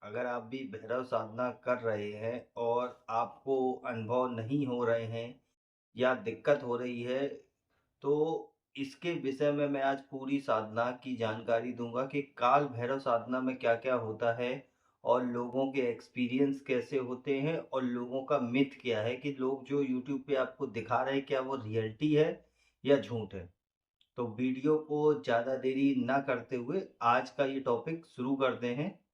अगर आप भी भैरव साधना कर रहे हैं और आपको अनुभव नहीं हो रहे हैं या दिक्कत हो रही है, तो इसके विषय में मैं आज पूरी साधना की जानकारी दूंगा कि काल भैरव साधना में क्या-क्या होता है और लोगों के एक्सपीरियंस कैसे होते हैं और लोगों का मिथ क्या है कि लोग जो यूट्यूब पे आपको दिखा रहे हैं क्या वो रियलिटी है या झूठ है। तो वीडियो को ज़्यादा देरी ना करते हुए आज का ये टॉपिक शुरू करते हैं।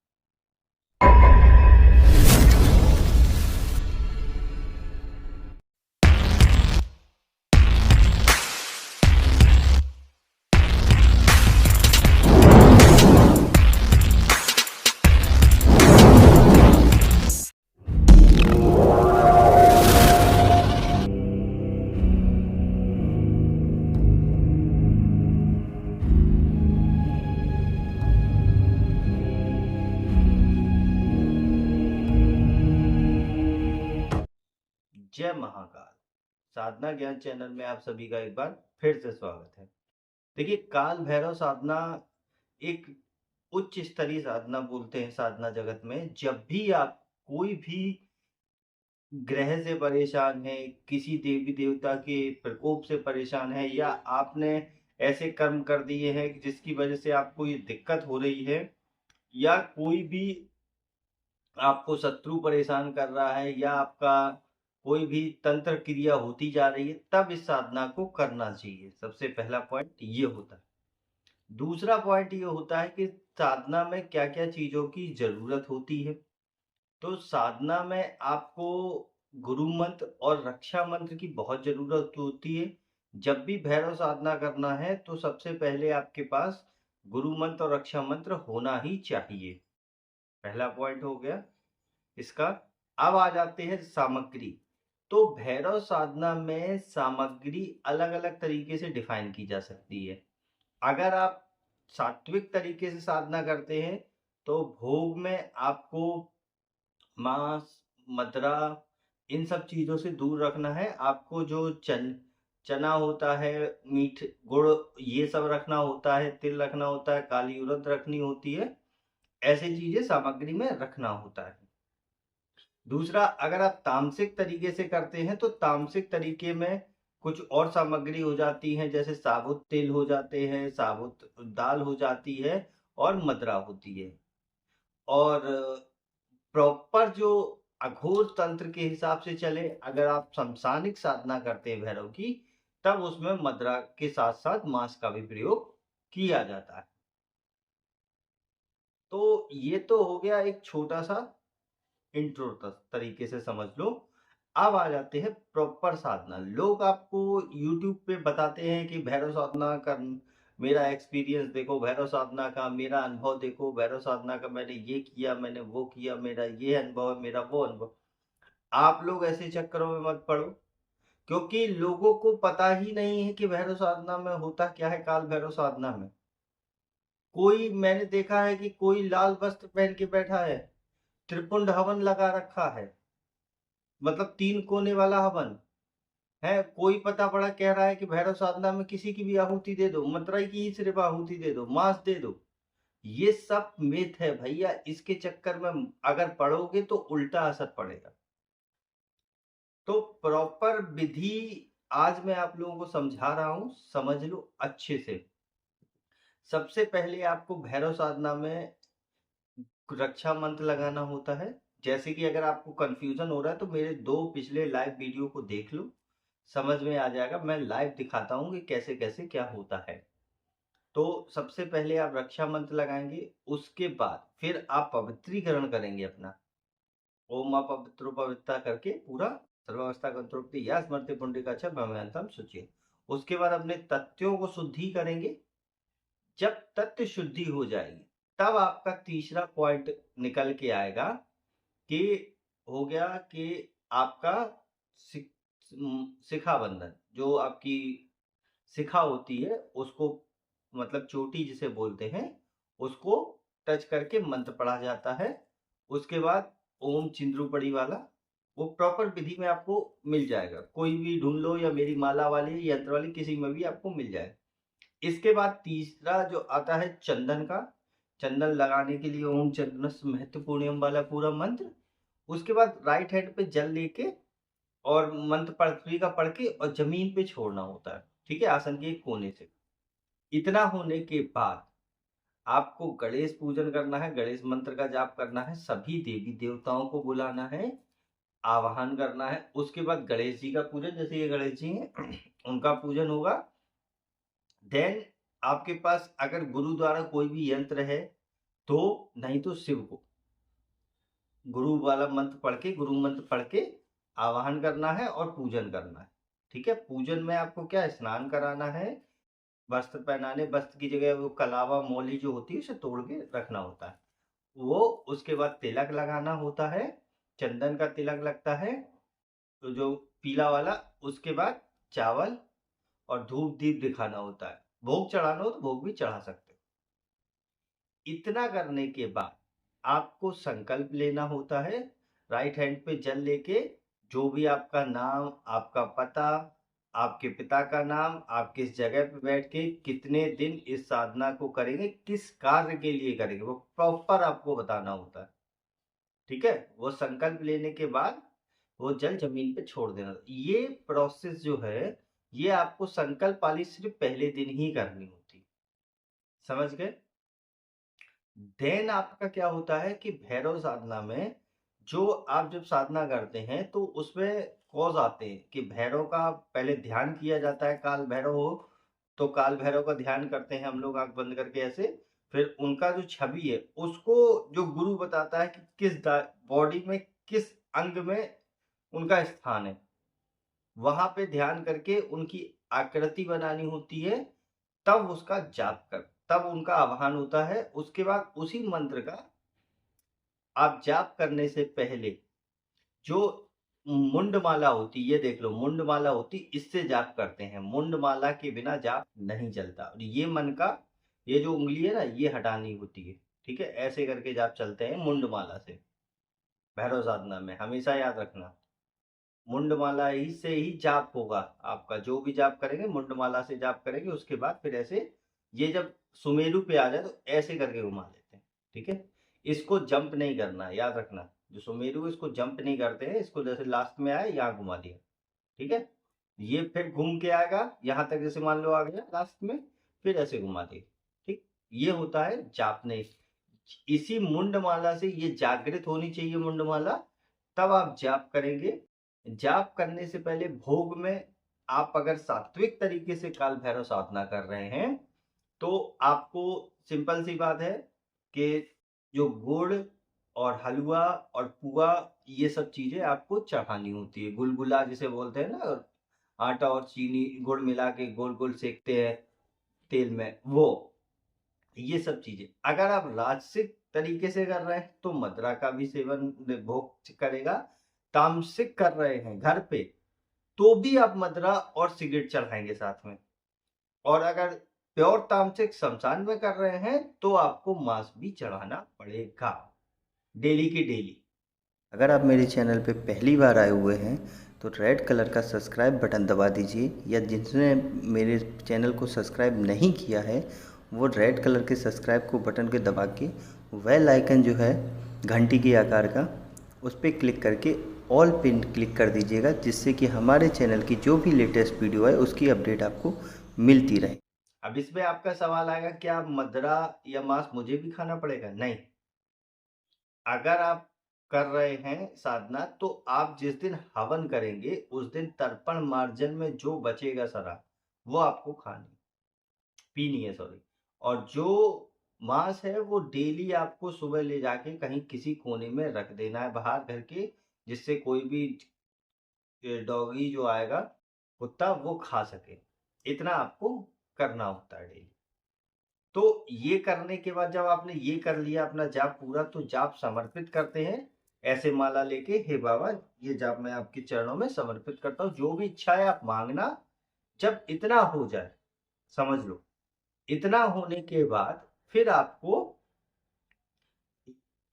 जय महाकाल। साधना ज्ञान चैनल में आप सभी का एक बार फिर से स्वागत है। देखिए, काल भैरव साधना एक उच्च स्तरीय साधना बोलते हैं साधना जगत में। जब भी आप कोई भी ग्रह से परेशान है, किसी देवी देवता के प्रकोप से परेशान है या आपने ऐसे कर्म कर दिए हैं जिसकी वजह से आपको ये दिक्कत हो रही है या कोई भी आपको शत्रु परेशान कर रहा है या आपका कोई भी तंत्र क्रिया होती जा रही है, तब इस साधना को करना चाहिए। सबसे पहला पॉइंट ये होता है। दूसरा पॉइंट ये होता है कि साधना में क्या-क्या चीज़ों की ज़रूरत होती है। तो साधना में आपको गुरु मंत्र और रक्षा मंत्र की बहुत ज़रूरत होती है। जब भी भैरव साधना करना है, तो सबसे पहले आपके पास गुरु मंत्र और रक्षा मंत्र होना ही चाहिए। पहला पॉइंट हो गया इसका। अब आ जाते हैं सामग्री। तो भैरव साधना में सामग्री अलग-अलग तरीके से डिफाइन की जा सकती है। अगर आप सात्विक तरीके से साधना करते हैं, तो भोग में आपको मांस, मदिरा इन सब चीज़ों से दूर रखना है। आपको जो चना होता है, मीठ गुड़ ये सब रखना होता है, तिल रखना होता है, काली उड़द रखनी होती है। ऐसी चीज़ें सामग्री में रखना होता है। दूसरा, अगर आप तामसिक तरीके से करते हैं तो तामसिक तरीके में कुछ और सामग्री हो जाती है, जैसे साबुत तिल हो जाते हैं, साबुत दाल हो जाती है और मदिरा होती है। और प्रॉपर जो अघोर तंत्र के हिसाब से चले, अगर आप समसानिक साधना करते हैं भैरव की, तब उसमें मदिरा के साथ साथ मांस का भी प्रयोग किया जाता है। तो ये तो हो गया एक छोटा सा इंट्रो तरीके से समझ लो। अब आ जाते हैं प्रॉपर साधना। लोग आपको यूट्यूब पे बताते हैं कि भैरव साधना कर, मेरा एक्सपीरियंस देखो भैरव साधना का, मेरा अनुभव देखो भैरव साधना का, मैंने ये किया, मैंने वो किया, मेरा ये अनुभव है, मेरा वो अनुभव। आप लोग ऐसे चक्करों में मत पड़ो, क्योंकि लोगों को पता ही नहीं है कि भैरव साधना में होता क्या है। काल भैरव साधना में कोई, मैंने देखा है कि कोई लाल वस्त्र पहन के बैठा है, त्रिपुंड हवन लगा रखा है, मतलब 3 कोने वाला हवन है। कोई पता पड़ा कह रहा है कि भैरव साधना में किसी की भी आहुति दे दो, मतराई की ही सिर्फ आहुति दे दो, मांस दे दो। ये सब मिथ है भैया। इसके चक्कर में अगर पढ़ोगे तो उल्टा असर पड़ेगा। तो प्रॉपर विधि आज मैं आप लोगों को समझा रहा हूं, समझ लो अच्छे से। सबसे पहले आपको भैरव साधना में रक्षा मंत्र लगाना होता है। जैसे कि अगर आपको कंफ्यूजन हो रहा है तो मेरे 2 पिछले लाइव वीडियो को देख लो, समझ में आ जाएगा। मैं लाइव दिखाता हूँ कि कैसे-कैसे क्या होता है। तो सबसे पहले आप रक्षा मंत्र लगाएँगे, उसके बाद फिर आप पवित्रीकरण करेंगे अपना। ओम अपवित्रो पवित्रता करके पूरा सर्वावस्था गंतरोक्ति या स्मृति पुंडरीकाक्ष भ्रमयंतम शुचिः। उसके बाद अपने तथ्यों को शुद्धि करेंगे। जब तत्व शुद्धि हो जाएगी, तब आपका तीसरा पॉइंट निकल के आएगा कि हो गया कि आपका शिखा बंधन, जो आपकी शिखा होती है उसको, मतलब चोटी जिसे बोलते हैं, उसको टच करके मंत्र पढ़ा जाता है। उसके बाद ओम चिंद्रूपड़ी वाला, वो प्रॉपर विधि में आपको मिल जाएगा। कोई भी ढूंढ लो या मेरी माला वाली यंत्र वाली किसी में भी आपको मिल जाएगा। इसके बाद तीसरा जो आता है चंदन का, चंदन लगाने के लिए ओम चंदनस्य महत्वपूर्णियम वाला पूरा मंत्र। उसके बाद राइट हैंड पे जल लेके और मंत्र पृथ्वी का पढ़ के और जमीन पे छोड़ना होता है, ठीक है, आसन के एक कोने से। इतना होने के बाद आपको गणेश पूजन करना है, गणेश मंत्र का जाप करना है, सभी देवी देवताओं को बुलाना है, आवाहन करना है। उसके बाद गणेश जी का पूजन, जैसे ये गणेश जी हैं उनका पूजन होगा। देन आपके पास अगर गुरु द्वारा कोई भी यंत्र है तो, नहीं तो शिव को गुरु वाला मंत्र पढ़ के, गुरु मंत्र पढ़ के आवाहन करना है और पूजन करना है, ठीक है। पूजन में आपको क्या, स्नान कराना है, वस्त्र पहनाने, वस्त्र की जगह वो कलावा मौली जो होती है उसे तोड़ के रखना होता है वो। उसके बाद तिलक लगाना होता है, चंदन का तिलक लगता है तो जो पीला वाला। उसके बाद चावल और धूप दीप दिखाना होता है। भोग चढ़ाना हो तो भोग भी चढ़ा सकते हो। इतना करने के बाद आपको संकल्प लेना होता है, राइट हैंड पे जल लेके, जो भी आपका नाम, आपका पता, आपके पिता का नाम, आप किस जगह पे बैठ के कितने दिन इस साधना को करेंगे, किस कार्य के लिए करेंगे, वो प्रॉपर आपको बताना होता है, ठीक है। वो संकल्प लेने के बाद वो जल जमीन पे छोड़ देना। ये प्रोसेस जो है ये आपको संकल्प वाली सिर्फ पहले दिन ही करनी होती, समझ गए। देन आपका क्या होता है कि भैरव साधना में जो आप जब साधना करते हैं तो उसमें कॉज आते हैं कि भैरव का पहले ध्यान किया जाता है। काल भैरव हो तो काल भैरव का ध्यान करते हैं हम लोग आंख बंद करके ऐसे। फिर उनका जो छवि है उसको जो गुरु बताता है कि किस बॉडी में किस अंग में उनका स्थान है, वहां पे ध्यान करके उनकी आकृति बनानी होती है। तब उसका जाप कर, तब उनका आह्वान होता है। उसके बाद उसी मंत्र का आप जाप करने से पहले जो मुंडमाला होती, ये देख लो मुंडमाला होती, इससे जाप करते हैं। मुंडमाला के बिना जाप नहीं चलता। और ये मन का ये जो उंगली है ना ये हटानी होती है, ठीक है। ऐसे करके जाप चलते हैं मुंडमाला से भैरव साधना में, हमेशा याद रखना। मुंडमाला ही से ही जाप होगा आपका, जो भी जाप करेंगे मुंडमाला से जाप करेंगे। उसके बाद फिर ऐसे, ये जब सुमेरु पे आ जाए तो ऐसे करके घुमा लेते हैं, ठीक है। इसको जंप नहीं करना, याद रखना। जो सुमेरु है इसको जंप नहीं करते हैं, इसको जैसे लास्ट में आए यहाँ घुमा दिया, ठीक है। ये फिर घूम के आएगा यहाँ तक, जैसे मान लो आ गया लास्ट में, फिर ऐसे घुमा दिया, ठीक। ये होता है जापने। इसी मुंडमाला से ये जागृत होनी चाहिए मुंडमाला, तब आप जाप करेंगे। जाप करने से पहले भोग में आप अगर सात्विक तरीके से काल भैरव साधना कर रहे हैं तो आपको सिंपल सी बात है कि जो गुड़ और हलवा और पुआ ये सब चीजें आपको चढ़ानी होती है। गुलगुला जिसे बोलते हैं ना, आटा और चीनी गुड़ मिला के गोल गोल सेकते हैं तेल में, वो ये सब चीजें। अगर आप राजसिक तरीके से कर रहे हैं तो मदिरा का भी सेवन भोग करेगा। तामसिक कर रहे हैं घर पे तो भी आप मदिरा और सिगरेट चढ़ाएंगे साथ में। और अगर प्योर तामसिक शमशान में कर रहे हैं तो आपको मांस भी चढ़ाना पड़ेगा, डेली की डेली। अगर आप मेरे चैनल पे पहली बार आए हुए हैं तो रेड कलर का सब्सक्राइब बटन दबा दीजिए, या जिसने मेरे चैनल को सब्सक्राइब नहीं किया है वो रेड कलर के सब्सक्राइब को बटन के दबा के बेल आइकन जो है घंटी के आकार का, उस पर क्लिक करके ऑल पिन क्लिक कर दीजिएगा, जिससे कि हमारे चैनल की जो भी लेटेस्ट वीडियो है उसकी अपडेट आपको मिलती रहे। अब इसमें आपका सवाल आएगा क्या मदिरा या मांस मुझे भी खाना पड़ेगा? नहीं। अगर आप कर रहे हैं साधना तो आप जिस दिन हवन करेंगे उस दिन तर्पण मार्जन में जो बचेगा शराब वो आपको खानी पीनी है, सॉरी। और जो मांस है वो डेली आपको सुबह ले जाके कहीं किसी कोने में रख देना है बाहर घर के, जिससे कोई भी डॉगी जो आएगा कुत्ता वो खा सके। इतना आपको करना होता है डेली। तो ये करने के बाद जब आपने ये कर लिया अपना जाप पूरा, तो जाप समर्पित करते हैं ऐसे माला लेके, हे बाबा ये जाप मैं आपके चरणों में समर्पित करता हूँ, जो भी इच्छा है आप मांगना। जब इतना हो जाए, समझ लो इतना होने के बाद फिर आपको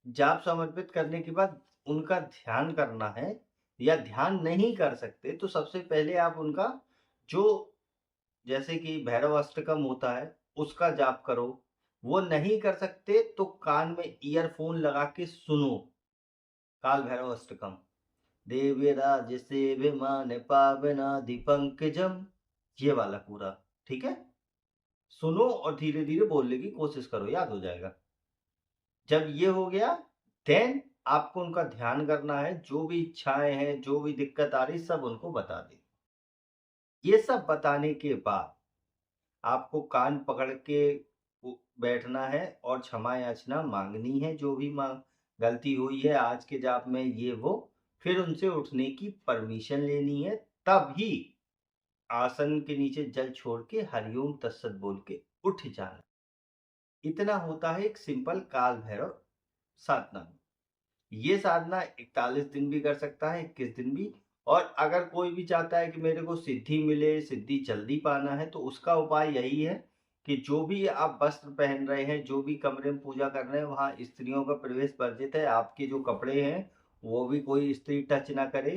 जाप समर्पित करने के बाद उनका ध्यान करना है। या ध्यान नहीं कर सकते तो सबसे पहले आप उनका जो, जैसे कि भैरव अष्टकम होता है उसका जाप करो, वो नहीं कर सकते तो कान में ईयरफोन लगा के सुनो काल भैरव अष्टकम। देवराज सेव्यमान पावनादि पंकजम, ये वाला पूरा। ठीक है, सुनो और धीरे धीरे बोलने की कोशिश करो, याद हो जाएगा। जब ये हो गया, देन आपको उनका ध्यान करना है, जो भी इच्छाएं हैं, जो भी दिक्कत आ रही, सब उनको बता दे। ये सब बताने के बाद आपको कान पकड़ के बैठना है और क्षमा याचना मांगनी है, जो भी गलती हुई है आज के जाप में, ये वो। फिर उनसे उठने की परमिशन लेनी है, तभी आसन के नीचे जल छोड़ के हरिओम तत्सत बोल के उठ जाना। इतना होता है एक सिंपल काल भैरव साधना में। ये साधना 41 दिन भी कर सकता है, 21 दिन भी। और अगर कोई भी चाहता है कि मेरे को सिद्धि मिले, सिद्धि जल्दी पाना है, तो उसका उपाय यही है कि जो भी आप वस्त्र पहन रहे हैं, जो भी कमरे में पूजा कर रहे हैं, वहाँ स्त्रियों का प्रवेश वर्जित है। आपके जो कपड़े हैं वो भी कोई स्त्री टच ना करे,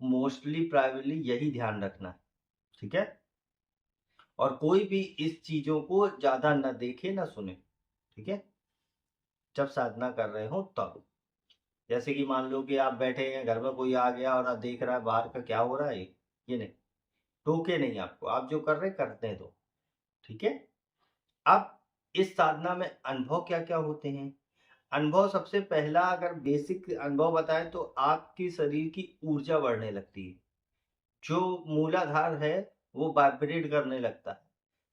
मोस्टली प्राइवेटली यही ध्यान रखना है। ठीक है, और कोई भी इस चीजों को ज्यादा न देखे ना सुने। ठीक है, जब साधना कर रहे हो तब। जैसे कि मान लो कि आप बैठे हैं, घर में कोई आ गया और आप देख रहा है बाहर का क्या हो रहा है, ये नहीं, टोके नहीं आपको, आप जो कर रहे करते हैं तो। ठीक है, अब इस साधना में अनुभव क्या क्या होते हैं। अनुभव सबसे पहला अगर बेसिक अनुभव बताएं तो आपकी शरीर की ऊर्जा बढ़ने लगती है। जो मूलाधार है वो वाइब्रेट करने लगता है।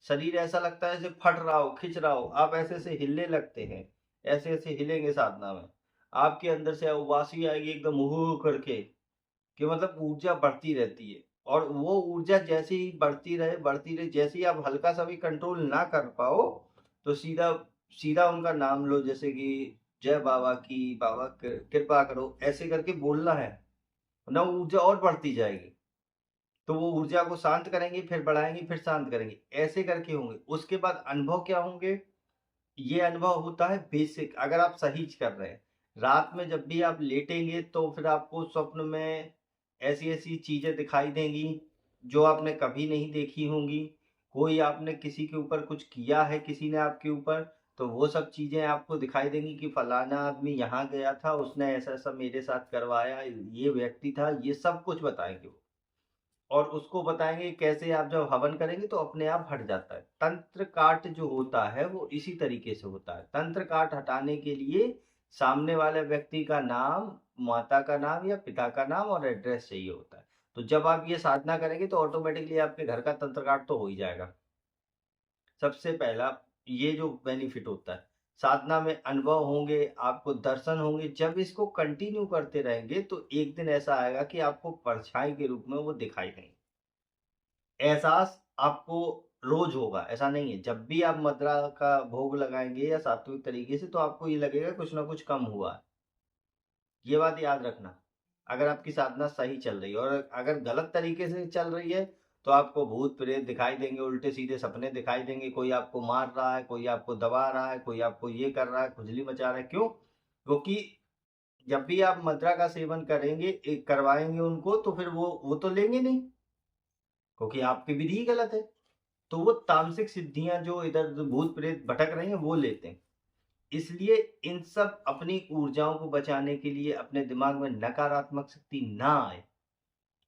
शरीर ऐसा लगता है जैसे फट रहा हो, खिंच रहा हो, आप ऐसे ऐसे हिलने लगते हैं। ऐसे ऐसे हिलेंगे साधना में, आपके अंदर से उबासी आएगी एकदम हो करके, कि मतलब ऊर्जा बढ़ती रहती है। और वो ऊर्जा जैसे ही बढ़ती रहे, जैसे ही आप हल्का सा भी कंट्रोल ना कर पाओ, तो सीधा सीधा उनका नाम लो, जैसे कि जय बाबा की, बाबा कृपा करो, ऐसे करके बोलना है ना, ऊर्जा और बढ़ती जाएगी। तो वो ऊर्जा को शांत करेंगे, फिर बढ़ाएंगे, फिर शांत करेंगे, ऐसे करके होंगे। उसके बाद अनुभव क्या होंगे, ये अनुभव होता है बेसिक, अगर आप सही कर रहे हैं। रात में जब भी आप लेटेंगे तो फिर आपको स्वप्न में ऐसी ऐसी चीजें दिखाई देंगी जो आपने कभी नहीं देखी होंगी। कोई आपने किसी के ऊपर कुछ किया है, किसी ने आपके ऊपर, तो वो सब चीजें आपको दिखाई देंगी कि फलाना आदमी यहाँ गया था, उसने ऐसा ऐसा मेरे साथ करवाया, ये व्यक्ति था, ये सब कुछ बताएंगे वो। और उसको बताएंगे कैसे आप जब हवन करेंगे तो अपने आप हट जाता है। तंत्र काट जो होता है वो इसी तरीके से होता है। तंत्र काट हटाने के लिए सामने वाले व्यक्ति का नाम, माता का नाम या पिता का नाम और एड्रेस चाहिए होता है। तो जब आप ये साधना करेंगे तो ऑटोमेटिकली आपके घर का तंत्र काट तो हो ही जाएगा। सबसे पहला ये जो बेनिफिट होता है, साधना में अनुभव होंगे, आपको दर्शन होंगे। जब इसको कंटिन्यू करते रहेंगे तो एक दिन ऐसा आएगा कि आपको परछाई के रूप में वो दिखाई देंगे। एहसास आपको रोज होगा, ऐसा नहीं है। जब भी आप मद्रा का भोग लगाएंगे या सात्विक तरीके से, तो आपको ये लगेगा कुछ ना कुछ कम हुआ है। ये बात याद रखना, अगर आपकी साधना सही चल रही है। और अगर गलत तरीके से चल रही है तो आपको भूत प्रेत दिखाई देंगे, उल्टे सीधे सपने दिखाई देंगे, कोई आपको मार रहा है, कोई आपको दबा रहा है, कोई आपको ये कर रहा है, खुजली मचा रहा है। क्यों? क्योंकि जब भी आप मद्रा का सेवन करेंगे, करवाएंगे उनको, तो फिर वो तो लेंगे नहीं, क्योंकि आपकी विधि ही गलत है। तो वो तामसिक सिद्धियां जो इधर जो भूत प्रेत भटक रहे हैं वो लेते हैं। इसलिए इन सब अपनी ऊर्जाओं को बचाने के लिए अपने दिमाग में नकारात्मक शक्ति ना आए,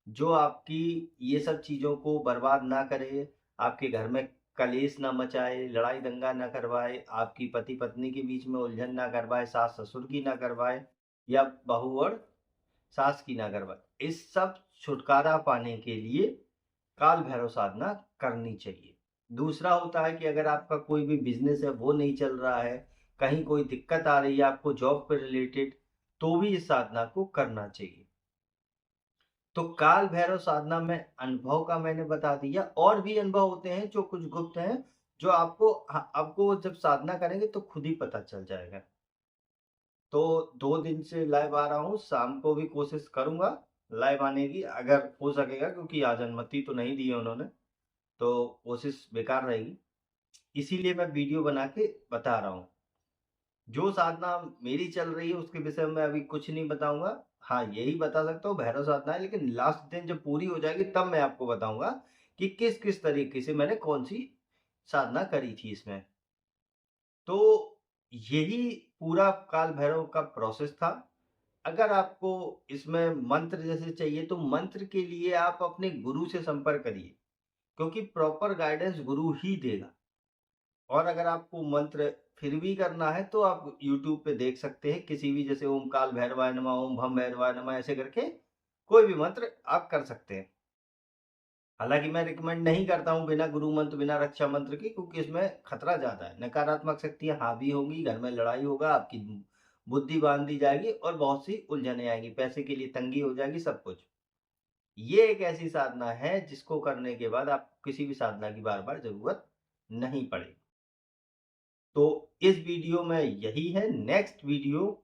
जो आपकी ये सब चीजों को बर्बाद ना करे, आपके घर में कलेश ना मचाए, लड़ाई दंगा ना करवाए, आपकी पति पत्नी के बीच में उलझन ना करवाए, सास ससुर की ना करवाए, या बहू और सास की ना करवाए। इस सब छुटकारा पाने के लिए काल भैरव साधना करनी चाहिए। दूसरा होता है कि अगर आपका कोई भी बिजनेस है वो नहीं चल रहा है, कहीं कोई दिक्कत आ रही है आपको जॉब पर रिलेटेड, तो भी इस साधना को करना चाहिए। तो काल भैरव साधना में अनुभव का मैंने बता दिया। और भी अनुभव होते हैं जो कुछ गुप्त हैं, जो आपको जब साधना करेंगे तो खुद ही पता चल जाएगा। तो 2 दिन से लाइव आ रहा हूँ, शाम को भी कोशिश करूंगा लाइव आने की, अगर हो सकेगा, क्योंकि आज अनुमति तो नहीं दी है उन्होंने, तो कोशिश बेकार रहेगी। इसीलिए मैं वीडियो बना के बता रहा हूँ। जो साधना मेरी चल रही है उसके विषय में अभी कुछ नहीं बताऊंगा। हाँ, यही बता सकता हूँ भैरव साधना है, लेकिन लास्ट दिन जब पूरी हो जाएगी तब मैं आपको बताऊंगा कि किस किस तरीके से मैंने कौन सी साधना करी थी इसमें। तो यही पूरा काल भैरव का प्रोसेस था। अगर आपको इसमें मंत्र जैसे चाहिए तो मंत्र के लिए आप अपने गुरु से संपर्क करिए, क्योंकि प्रॉपर गाइडेंस गुरु ही देगा। और अगर आपको मंत्र फिर भी करना है तो आप यूट्यूब पे देख सकते हैं, किसी भी जैसे ओम काल भैरवाय नमः, ओम भम भैरवाय नमः, ऐसे करके कोई भी मंत्र आप कर सकते हैं। हालांकि मैं रिकमेंड नहीं करता हूँ बिना गुरु मंत्र, बिना रक्षा मंत्र की, क्योंकि इसमें खतरा ज्यादा है। नकारात्मक शक्तियां हावी होंगी, घर में लड़ाई होगा, आपकी बुद्धि बांध दी जाएगी और बहुत सी उलझने आएंगी, पैसे के लिए तंगी हो जाएगी, सब कुछ। ये एक ऐसी साधना है जिसको करने के बाद आपको किसी भी साधना की बार बार जरूरत नहीं पड़ेगी। तो इस वीडियो में यही है। नेक्स्ट वीडियो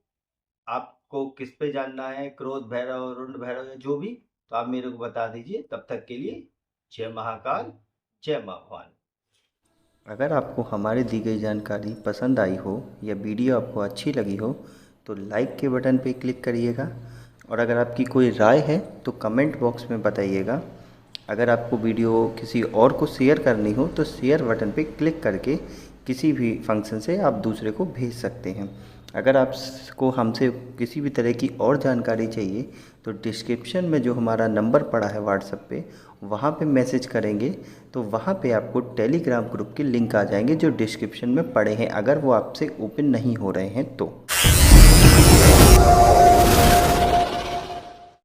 आपको किस पे जानना है, क्रोध भैरव, रुंड भैरव या जो भी, तो आप मेरे को बता दीजिए। तब तक के लिए जय महाकाल, जय माँ भवानी। अगर आपको हमारी दी गई जानकारी पसंद आई हो या वीडियो आपको अच्छी लगी हो तो लाइक के बटन पे क्लिक करिएगा, और अगर आपकी कोई राय है तो कमेंट बॉक्स में बताइएगा। अगर आपको वीडियो किसी और को शेयर करनी हो तो शेयर बटन पे क्लिक करके किसी भी फंक्शन से आप दूसरे को भेज सकते हैं। अगर आपको हमसे किसी भी तरह की और जानकारी चाहिए तो डिस्क्रिप्शन में जो हमारा नंबर पड़ा है व्हाट्सएप पे, वहाँ पे मैसेज करेंगे तो वहाँ पे आपको टेलीग्राम ग्रुप के लिंक आ जाएंगे जो डिस्क्रिप्शन में पड़े हैं, अगर वो आपसे ओपन नहीं हो रहे हैं तो।